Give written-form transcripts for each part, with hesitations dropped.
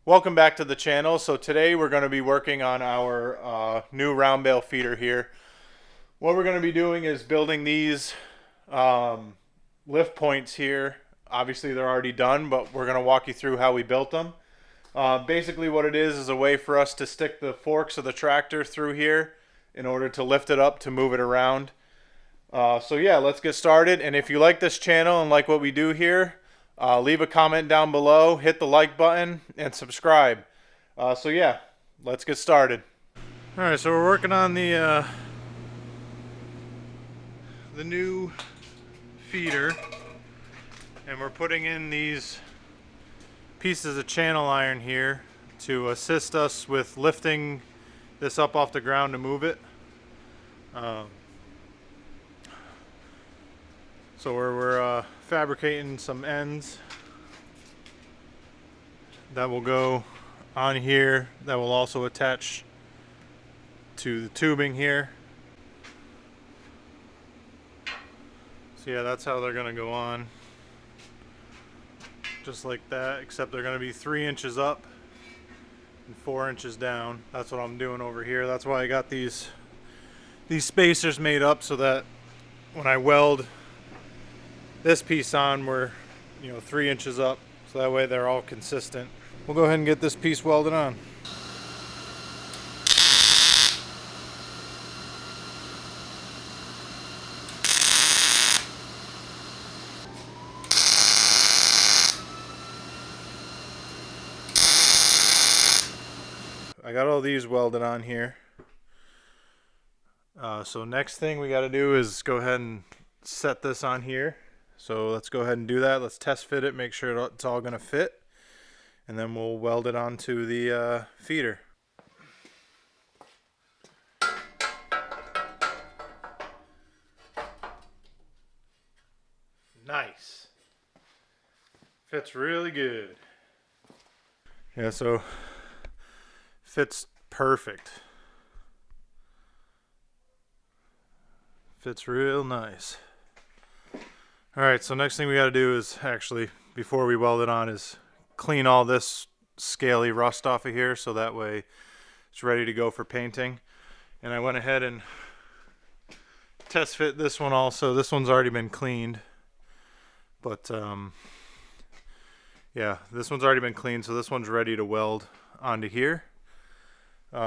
Welcome back to the channel. So today we're going to be working on our new round bale feeder here. What we're going to be doing is building these lift points here. Obviously they're already done, but we're going to walk you through how we built them. Basically what it is a way for us to stick the forks of the tractor through here in order to lift it up to move it around. So yeah, let's get started. And if you like this channel and like what we do here, leave a comment down below, hit the like button, and subscribe. So yeah, let's get started. All right, so we're working on the new feeder, and we're putting in these pieces of channel iron here to assist us with lifting this up off the ground to move it. So we're fabricating some ends that will go on here that will also attach to the tubing here. So yeah, that's how they're gonna go on, just like that, except they're gonna be 3 inches up and 4 inches down. That's what I'm doing over here. That's why I got these spacers made up, so that when I weld this piece on, we're 3 inches up, so that way they're all consistent. We'll go ahead and get this piece welded on. I got all these welded on here. So next thing we got to do is go ahead and set this on here. So let's go ahead and do that. Let's test fit it, make sure it's all going to fit, and then we'll weld it onto the feeder. Nice. Fits really good. Yeah, so fits perfect. Fits real nice. Alright, so next thing we got to do is actually, before we weld it on, is clean all this scaly rust off of here, so that way it's ready to go for painting. And I went ahead and test fit this one also. This one's already been cleaned, but yeah, this one's already been cleaned, so this one's ready to weld onto here.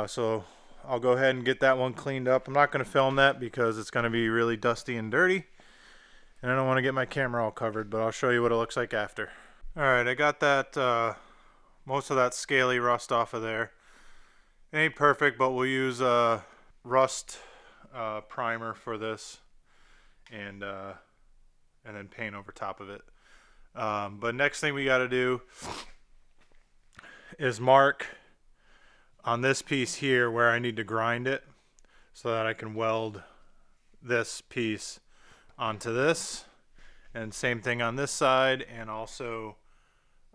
So I'll go ahead and get that one cleaned up. I'm not going to film that because it's going to be really dusty and dirty, and I don't want to get my camera all covered, but I'll show you what it looks like after. Alright, I got that most of that scaly rust off of there. It ain't perfect, but we'll use a rust primer for this, and then paint over top of it. But next thing we got to do is mark on this piece here where I need to grind it, so that I can weld this piece onto this, and same thing on this side, and also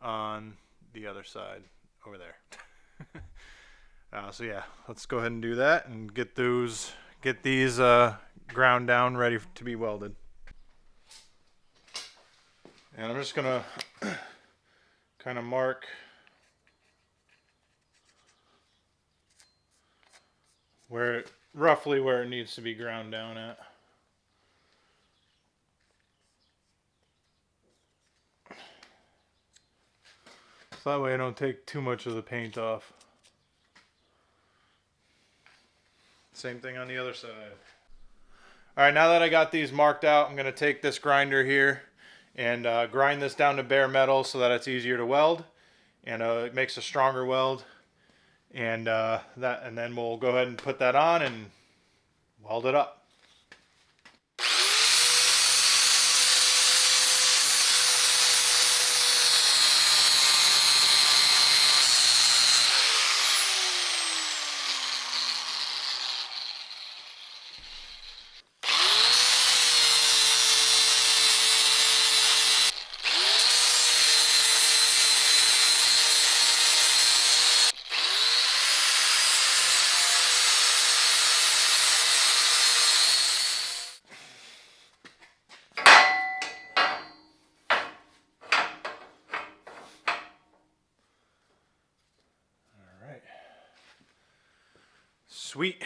on the other side over there. So yeah, let's go ahead and do that and get these ground down, ready to be welded. And I'm just gonna kind of mark roughly where it needs to be ground down at. So that way I don't take too much of the paint off. Same thing on the other side. Alright, now that I got these marked out, I'm going to take this grinder here and grind this down to bare metal so that it's easier to weld, and it makes a stronger weld. And then we'll go ahead and put that on and weld it up. Sweet.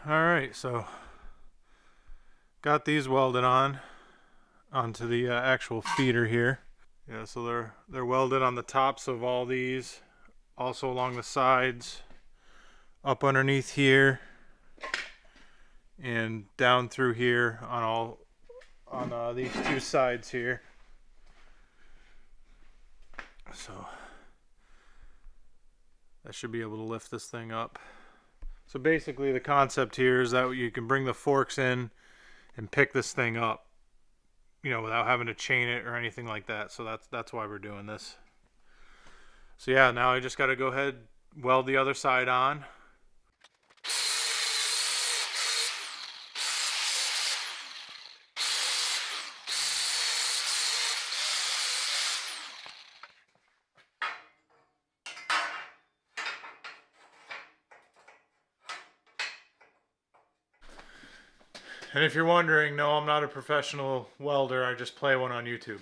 Alright, so got these welded onto the actual feeder here. Yeah, so they're welded on the tops of all these, also along the sides, up underneath here, and down through here on these two sides here. So that should be able to lift this thing up. So basically the concept here is that you can bring the forks in and pick this thing up, you know, without having to chain it or anything like that. So that's why we're doing this. So yeah, now I just got to go ahead, weld the other side on. And if you're wondering, no, I'm not a professional welder. I just play one on YouTube.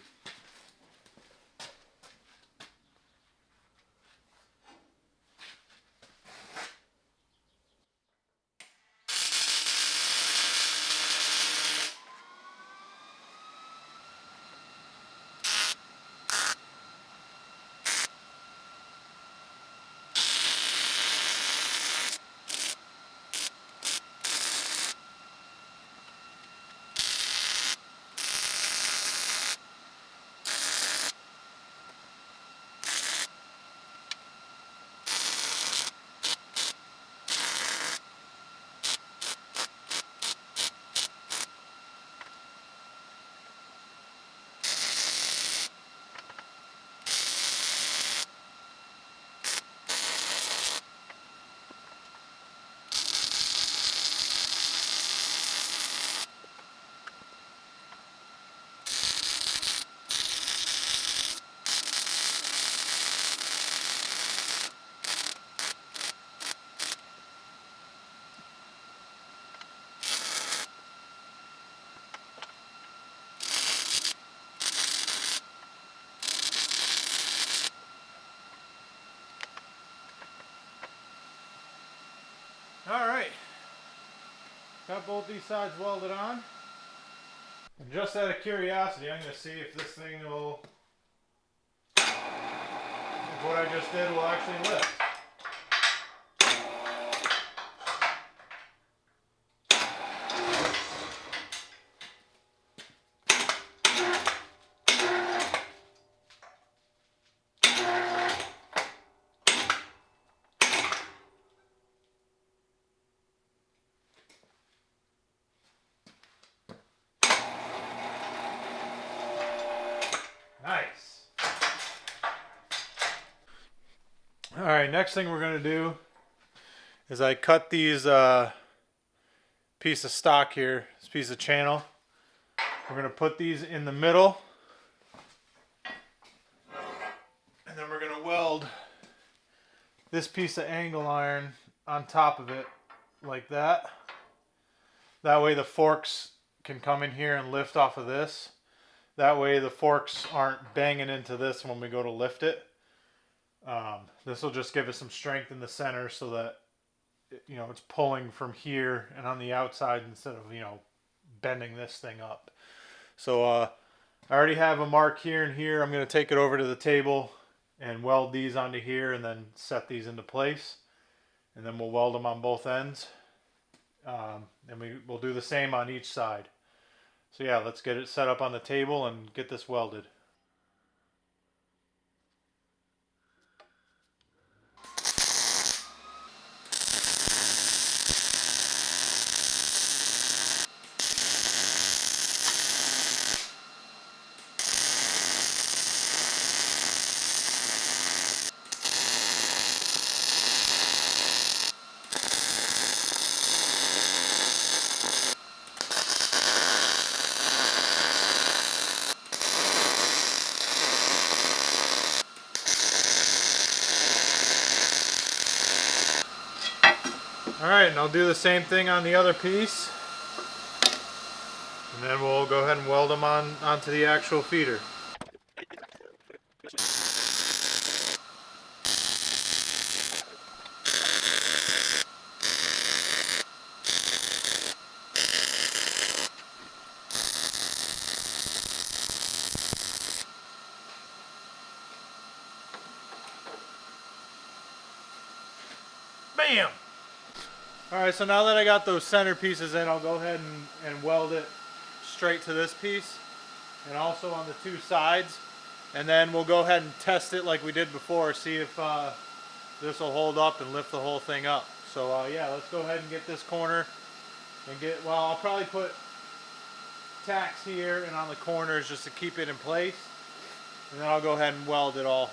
Alright, got both these sides welded on. And just out of curiosity, I'm going to see if this thing will, if what I just did will actually lift. Nice. Alright, next thing we're going to do is I cut these piece of stock here, this piece of channel. We're going to put these in the middle. And then we're going to weld this piece of angle iron on top of it like that. That way the forks can come in here and lift off of this. That way the forks aren't banging into this when we go to lift it. This will just give us some strength in the center so that, you know, it's pulling from here and on the outside instead of, you know, bending this thing up. So I already have a mark here and here. I'm going to take it over to the table and weld these onto here and then set these into place. And then we'll weld them on both ends. And we'll do the same on each side. So yeah, let's get it set up on the table and get this welded. Alright, and I'll do the same thing on the other piece. And then we'll go ahead and weld them onto the actual feeder. Bam! Alright, so now that I got those center pieces in, I'll go ahead and weld it straight to this piece and also on the two sides. And then we'll go ahead and test it like we did before, see if this will hold up and lift the whole thing up. So yeah, let's go ahead and get this corner and well, I'll probably put tacks here and on the corners just to keep it in place. And then I'll go ahead and weld it all.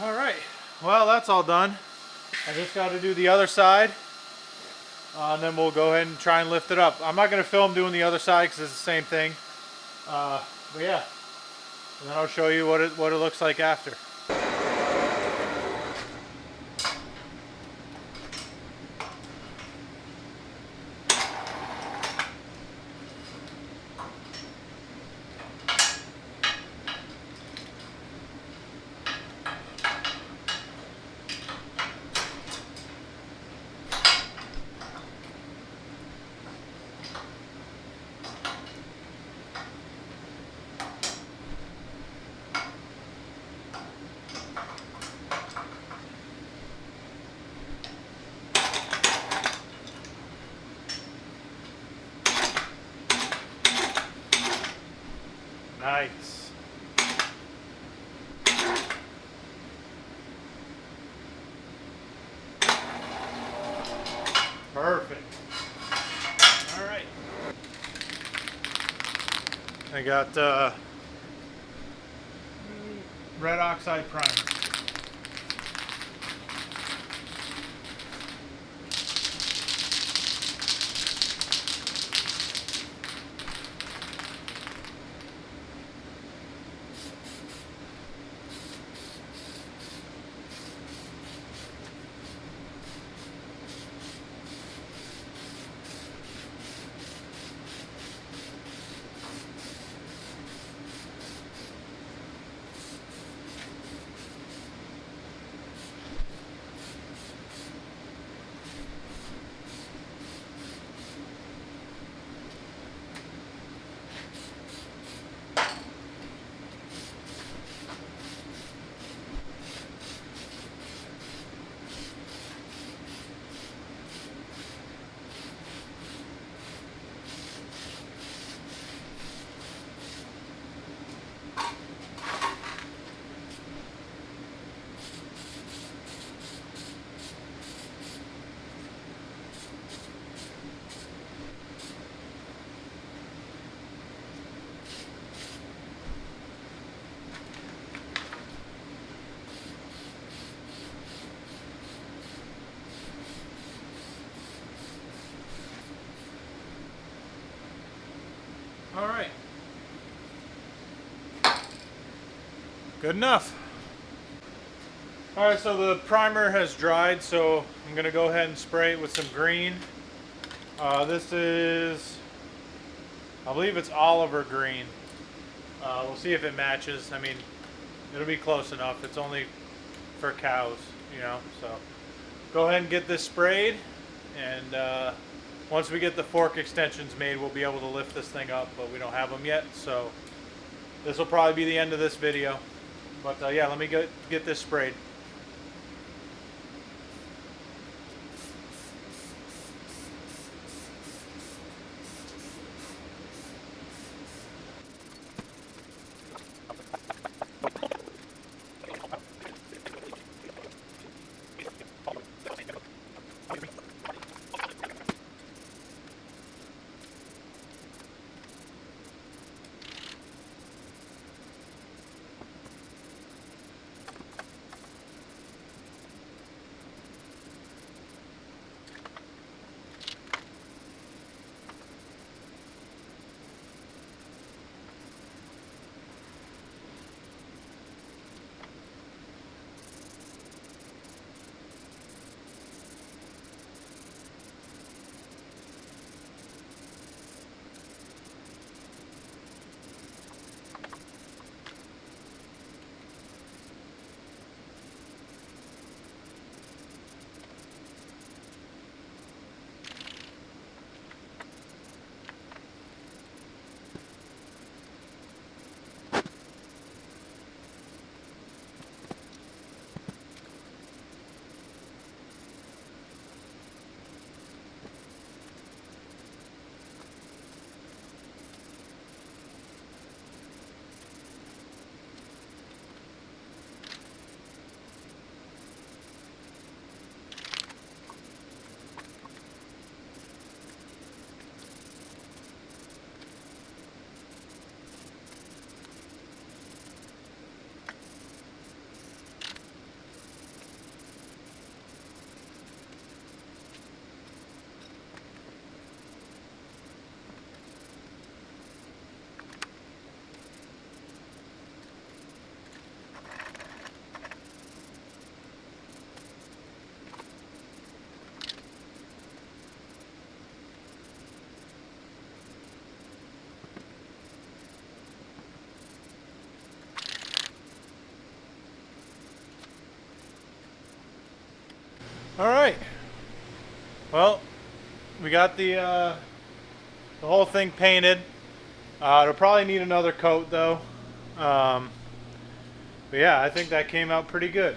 Alright, well that's all done. I just got to do the other side. And then we'll go ahead and try and lift it up. I'm not going to film doing the other side because it's the same thing. But yeah, and then I'll show you what it looks like after. Nice. Perfect. All right. I got red oxide primer. All right. Good enough. All right, so the primer has dried, so I'm gonna go ahead and spray it with some green. This is, I believe it's Oliver green. We'll see if it matches. I mean, it'll be close enough. It's only for cows, you know, so go ahead and get this sprayed and once we get the fork extensions made, we'll be able to lift this thing up, but we don't have them yet. So this will probably be the end of this video. But yeah, let me get this sprayed. All right. Well, we got the whole thing painted. It'll probably need another coat though. But yeah, I think that came out pretty good.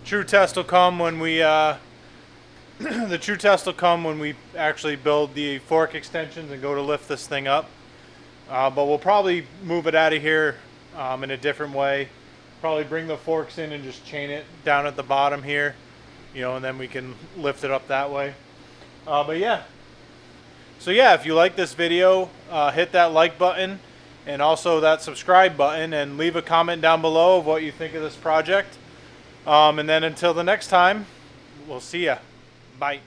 True test will come when we the true test will come when we actually build the fork extensions and go to lift this thing up. But we'll probably move it out of here in a different way. Probably bring the forks in and just chain it down at the bottom here, you know, and then we can lift it up that way. But yeah. So yeah, if you like this video, hit that like button and also that subscribe button, and leave a comment down below of what you think of this project. And then until the next time, we'll see ya. Bye.